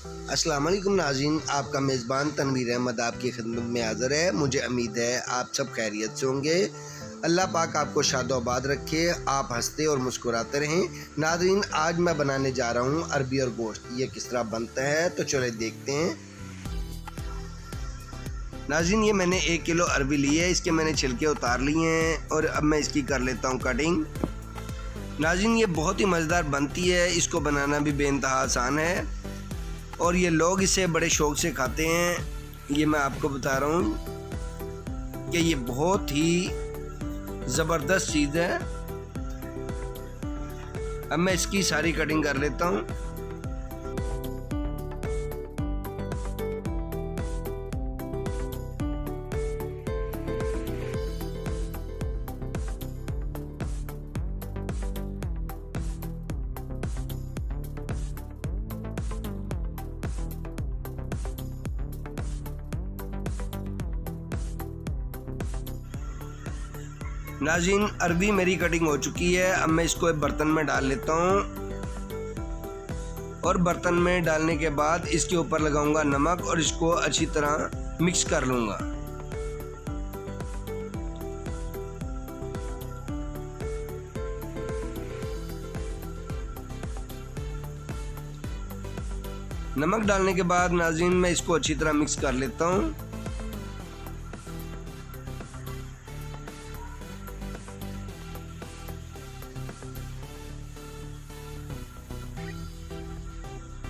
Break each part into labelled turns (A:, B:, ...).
A: अस्सलाम वालेकुम नाज़रीन, आपका मेज़बान तनवीर अहमद आपकी खिदमत में हाज़िर है। मुझे उम्मीद है आप सब खैरियत से होंगे। अल्लाह पाक आपको शादोबाद रखे, आप हंसते और मुस्कुराते रहें। नाज़रीन, आज मैं बनाने जा रहा हूँ अरबी और गोश्त। ये किस तरह बनता है तो चले देखते हैं। नाज़रीन, ये मैंने 1 किलो अरबी ली है, इसके मैंने छिलके उतार लिए हैं और अब मैं इसकी कर लेता हूँ कटिंग। नाज़रीन, ये बहुत ही मज़ेदार बनती है, इसको बनाना भी बेइंतहा आसान है और ये लोग इसे बड़े शौक़ से खाते हैं। ये मैं आपको बता रहा हूँ कि ये बहुत ही ज़बरदस्त चीज़ है। अब मैं इसकी सारी कटिंग कर लेता हूँ। नाज़रीन, अरबी मेरी कटिंग हो चुकी है। अब मैं इसको एक बर्तन में डाल लेता हूँ और बर्तन में डालने के बाद इसके ऊपर लगाऊंगा नमक और इसको अच्छी तरह मिक्स कर लूँगा। नमक डालने के बाद नाज़रीन मैं इसको अच्छी तरह मिक्स कर लेता हूँ।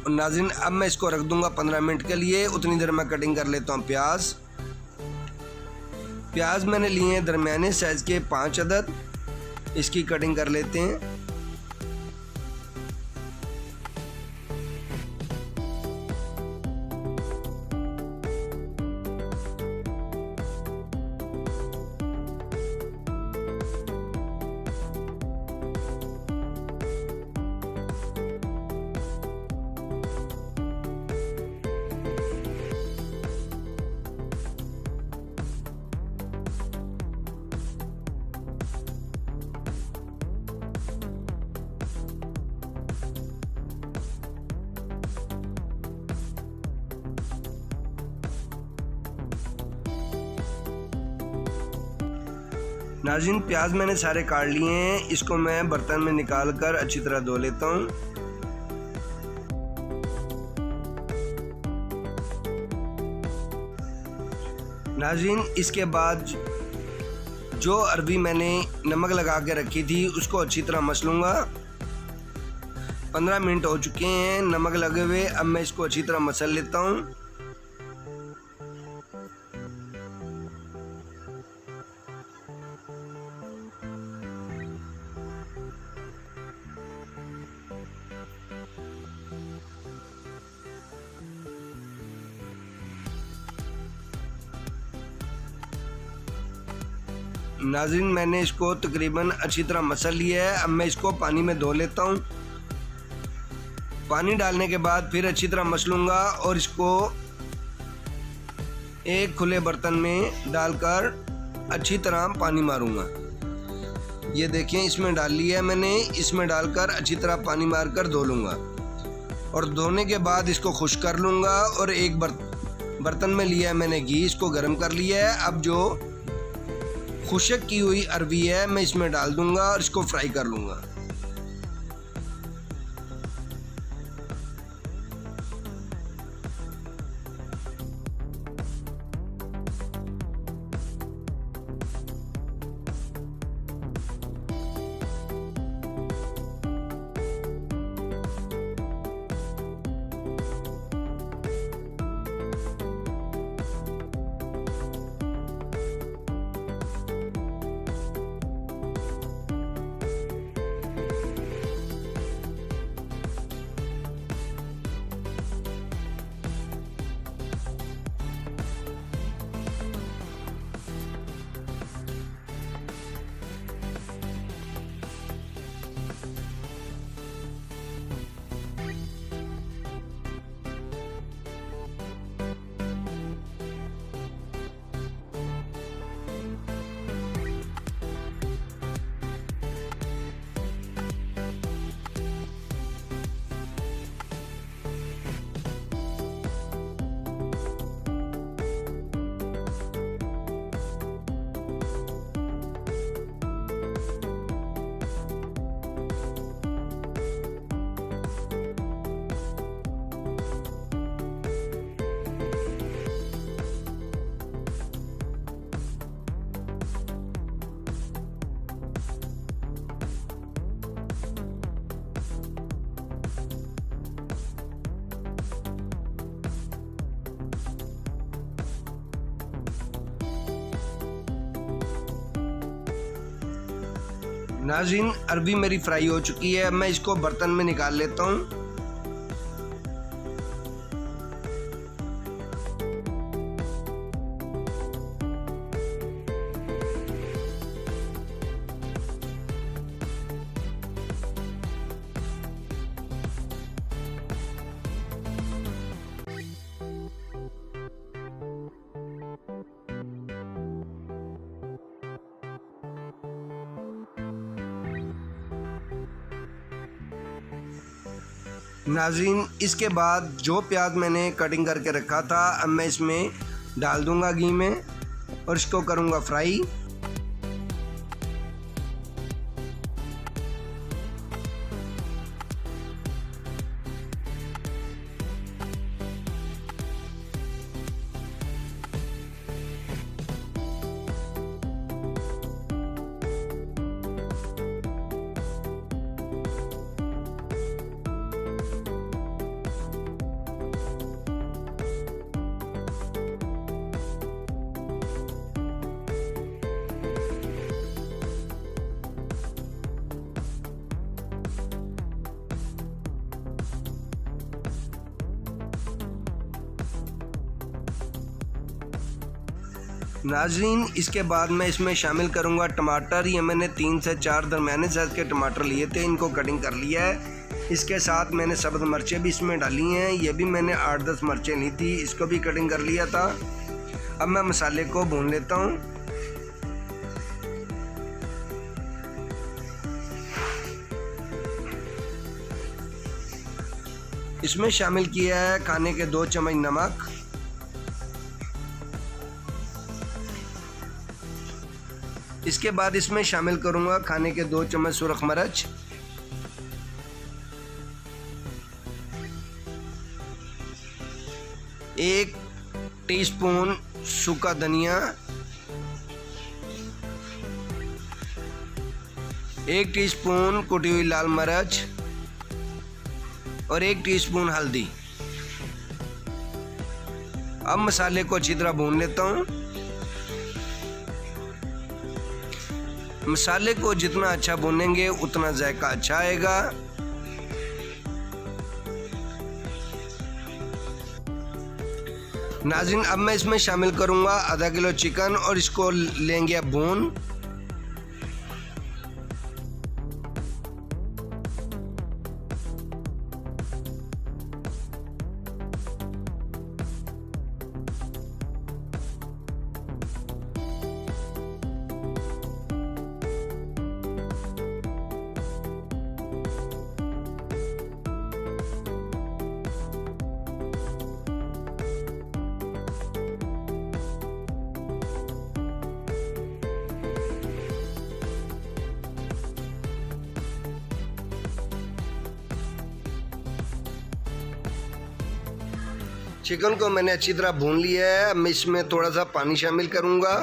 A: और नाज़रीन, अब मैं इसको रख दूंगा 15 मिनट के लिए। उतनी देर मैं कटिंग कर लेता हूँ प्याज। प्याज मैंने लिए हैं दरमियाने साइज़ के 5 अदद। इसकी कटिंग कर लेते हैं। नाज़रीन, प्याज मैंने सारे काट लिए हैं। इसको मैं बर्तन में निकाल कर अच्छी तरह धो लेता हूँ। नाज़रीन, इसके बाद जो अरबी मैंने नमक लगा के रखी थी उसको अच्छी तरह मस लूँगा। 15 मिनट हो चुके हैं नमक लगे हुए। अब मैं इसको अच्छी तरह मसल लेता हूँ। नाज़रीन, मैंने इसको तकरीबन अच्छी तरह मसल लिया है। अब मैं इसको पानी में धो लेता हूँ। पानी डालने के बाद फिर अच्छी तरह मस लूँगा और इसको एक खुले बर्तन में डालकर अच्छी तरह पानी मारूँगा। ये देखें, इसमें डाल लिया है मैंने। इसमें डालकर अच्छी तरह पानी मारकर धो लूँगा और धोने के बाद इसको खुश्क कर लूँगा। और एक बर्तन में लिया है मैंने घी, इसको गर्म कर लिया है। अब जो खुश्क की हुई अरबी है मैं इसमें डाल दूंगा और इसको फ्राई कर लूँगा। नाज़रीन, अरबी मेरी फ्राई हो चुकी है। मैं इसको बर्तन में निकाल लेता हूँ। नाज़रीन, इसके बाद जो प्याज मैंने कटिंग करके रखा था, अब मैं इसमें डाल दूंगा घी में और इसको करूंगा फ्राई। नाज़रीन, इसके बाद मैं इसमें शामिल करूंगा टमाटर। ये मैंने 3 से 4 दरमियाने साइज़ के टमाटर लिए थे, इनको कटिंग कर लिया है। इसके साथ मैंने सब्ज़ मिर्चें भी इसमें डाली हैं। ये भी मैंने 8-10 मिर्चें ली थी, इसको भी कटिंग कर लिया था। अब मैं मसाले को भून लेता हूँ। इसमें शामिल किया है खाने के 2 चम्मच नमक, इसके बाद इसमें शामिल करूंगा खाने के 2 चम्मच सुरख मिर्च, एक टीस्पून सूखा धनिया, 1 टीस्पून कुटी हुई लाल मिर्च और 1 टीस्पून हल्दी। अब मसाले को अच्छी तरह भून लेता हूँ। मसाले को जितना अच्छा भूनेंगे उतना जायका अच्छा आएगा। नाज़रीन, अब मैं इसमें शामिल करूंगा आधा किलो चिकन और इसको लेंगे अब भून। चिकन को मैंने अच्छी तरह भून लिया है। मैं इसमें थोड़ा सा पानी शामिल करूंगा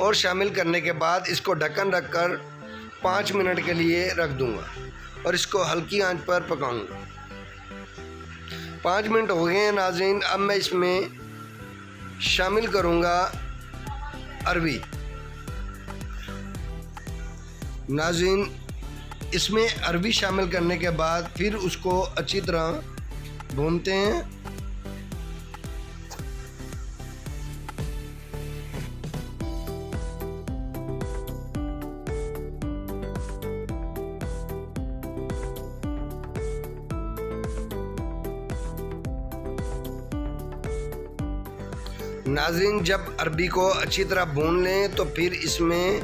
A: और शामिल करने के बाद इसको ढक्कन रखकर 5 मिनट के लिए रख दूंगा और इसको हल्की आंच पर पकाऊंगा। 5 मिनट हो गए हैं नाज़रीन। अब मैं इसमें शामिल करूंगा अरबी। नाज़रीन, इसमें अरबी शामिल करने के बाद फिर उसको अच्छी तरह भूनते हैं। नाज़रीन, जब अरबी को अच्छी तरह भून लें तो फिर इसमें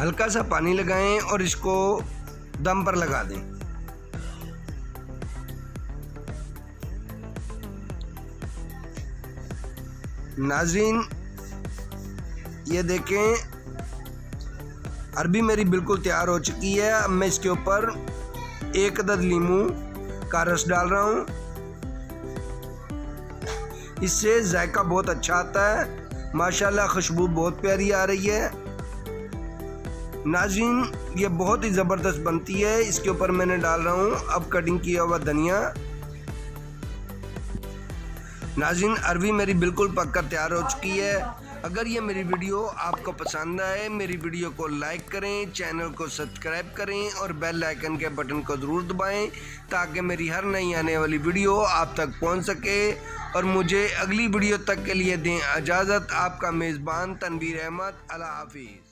A: हल्का सा पानी लगाएं और इसको दम पर लगा दें। नाज़रीन, ये देखें अरबी मेरी बिल्कुल तैयार हो चुकी है। अब मैं इसके ऊपर 1 अदद नींबू का रस डाल रहा हूँ। इससे जायका बहुत अच्छा आता है। माशाल्लाह खुशबू बहुत प्यारी आ रही है। नाज़रीन, ये बहुत ही ज़बरदस्त बनती है। इसके ऊपर मैंने डाल रहा हूँ अब कटिंग किया हुआ धनिया। नाज़रीन, अरबी मेरी बिल्कुल पककर तैयार हो चुकी है। अगर ये मेरी वीडियो आपको पसंद आए, मेरी वीडियो को लाइक करें, चैनल को सब्सक्राइब करें और बेल आइकन के बटन को ज़रूर दबाएं ताकि मेरी हर नई आने वाली वीडियो आप तक पहुंच सके। और मुझे अगली वीडियो तक के लिए दें इजाज़त। आपका मेज़बान तनवीर अहमद। अल्लाह हाफिज़।